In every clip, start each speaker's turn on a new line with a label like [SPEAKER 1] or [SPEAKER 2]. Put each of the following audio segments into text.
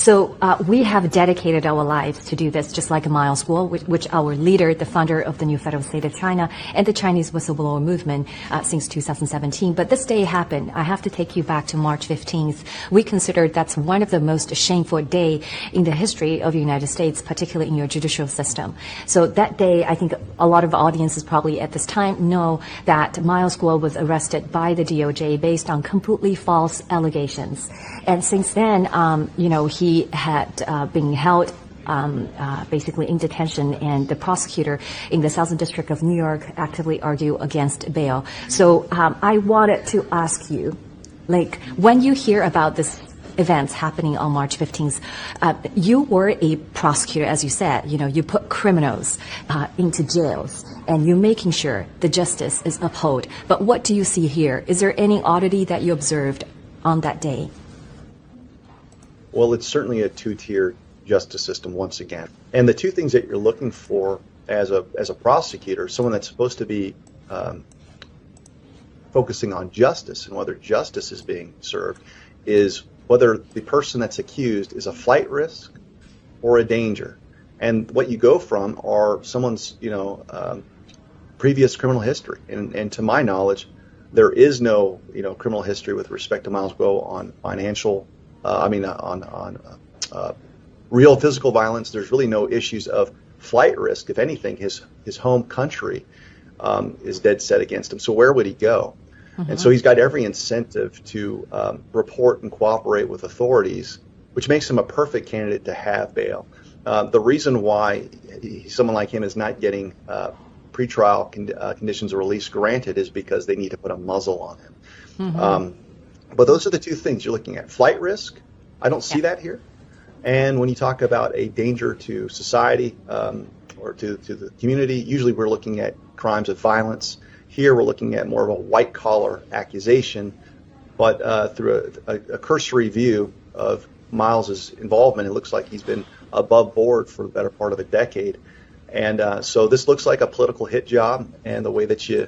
[SPEAKER 1] So we have dedicated our lives to do this, just like Miles Guo, which our leader, the founder of the new federal state of China and the Chinese whistleblower movement since 2017. But this day happened. I have to take you back to March 15th. We consider that's one of the most shameful day in the history of the United States, particularly in your judicial system. So that day, I think a lot of audiences probably at this time know that Miles Guo was arrested by the DOJ based on completely false allegations. And since then, he had been held basically in detention, and the prosecutor in the Southern District of New York actively argued against bail. So I wanted to ask you, like, when you hear about this events happening on March 15th, you were a prosecutor, as you said, you put criminals into jails and you're making sure the justice is upheld. But what do you see here? Is there any oddity that you observed on that day?
[SPEAKER 2] Well, it's certainly a two-tier justice system once again. And the two things that you're looking for as a prosecutor, someone that's supposed to be focusing on justice and whether justice is being served, is whether the person that's accused is a flight risk or a danger. And what you go from are someone's, previous criminal history. And to my knowledge, there is no, criminal history with respect to Miles Guo on financial, real physical violence. There's really no issues of flight risk. If anything, his home country is dead set against him. So where would he go? Mm-hmm. And so he's got every incentive to report and cooperate with authorities, which makes him a perfect candidate to have bail. The reason why someone like him is not getting pretrial conditions of release granted is because they need to put a muzzle on him. Mm-hmm. But those are the two things you're looking at. Flight risk, I don't see that here. And when you talk about a danger to society or to the community, usually we're looking at crimes of violence. Here we're looking at more of a white-collar accusation, but through a cursory view of Miles's involvement, it looks like he's been above board for the better part of a decade. And so this looks like a political hit job, and the way that you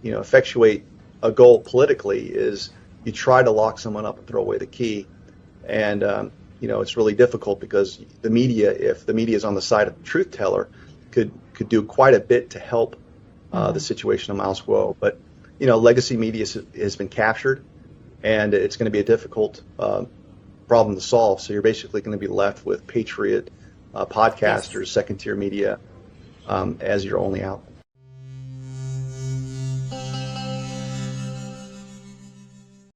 [SPEAKER 2] effectuate a goal politically is you try to lock someone up and throw away the key. And it's really difficult because the media, if the media is on the side of the truth teller, could do quite a bit to help the situation of Miles Guo. But legacy media has been captured, and it's going to be a difficult problem to solve. So you're basically going to be left with patriot podcasters, second-tier media as your only outlet.